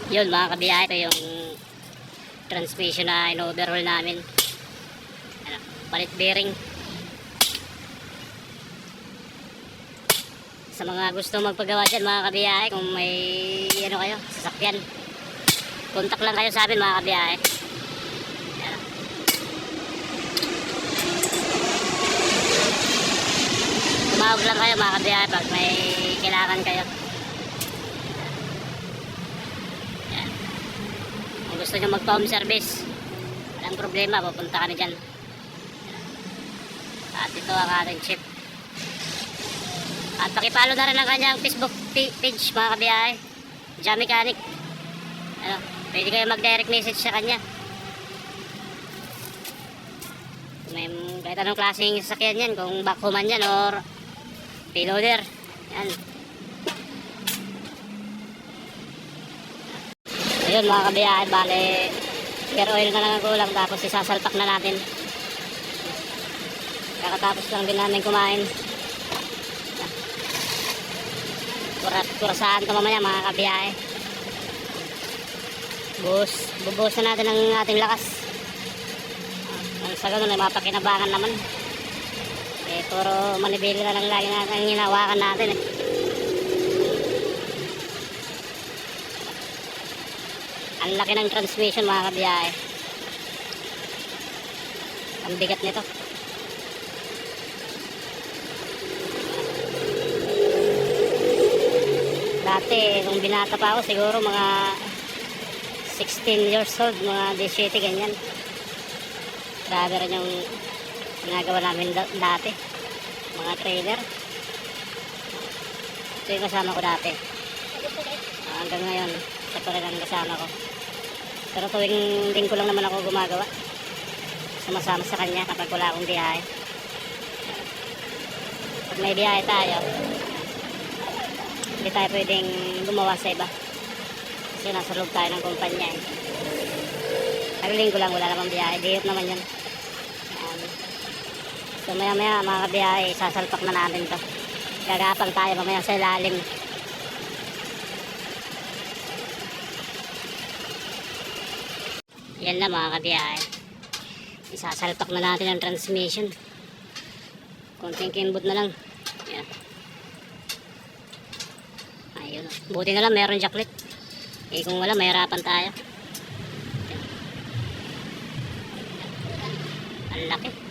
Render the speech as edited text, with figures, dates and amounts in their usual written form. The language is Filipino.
Yun mga kabiyahe, ito yung transmission na in-overhaul namin. Ano, palit bearing. Sa mga gusto magpagawa dyan mga kabiyahe, kung may ano kayo, sasakyan, contact lang kayo sa amin mga kabiyahe. Tumawag lang kayo mga kabiyahe pag may kailangan kayo. Yan. Kung gusto nyo magpa-home service, walang problema, pupunta kami dyan. At ito ang ating chip. At pakipalo na rin ang kanyang Facebook page mga kabiyahe, Jam Mechanic. Ano, pwede kayo mag-direct message sa kanya. May kahit anong klaseng sasakyan yan, kung backhoe man yan or payloader. Yan. Ayun mga kabiyahe, bale air oil na lang ang kulang, tapos isasalpak na natin. Kakatapos lang din namin kumain. Kurasaan ito mamaya mga kabiyahe. Bubuhos na natin ang ating lakas. Sa ganun ay mapakinabangan naman. Eh puro manibili na lang lagi natin ang hinawakan natin eh. Ang laki ng transmission mga kabiyahe. Ang bigat nito. Dati nung binata pa ako, siguro mga 16 years old, mga 17 ganyan. Grabe rin yung ginagawa namin dati, mga trailer. Ito yung kasama ko dati. Hanggang ngayon ito pa rin ang kasama ko, pero tuwing linggo lang naman ako gumagawa, sumasama sa kanya kapag wala akong biyahe. Pag may biyahe tayo, hindi tayo pwedeng gumawa sa iba kasi nasa loob tayo ng kumpanya eh. Linggo lang wala namang biyahe, diyot naman yun. So maya maya mga kabiyahe, sasalpak na natin to. Gagapang tayo mamaya sa ilalim. Yan na mga kabiyahe, isasalpak na natin ang transmission. Konting kimbot na lang. Yan. Ayun. Buti na lang meron jacklet. Eh kung wala, mahirapan tayo. Ang laki.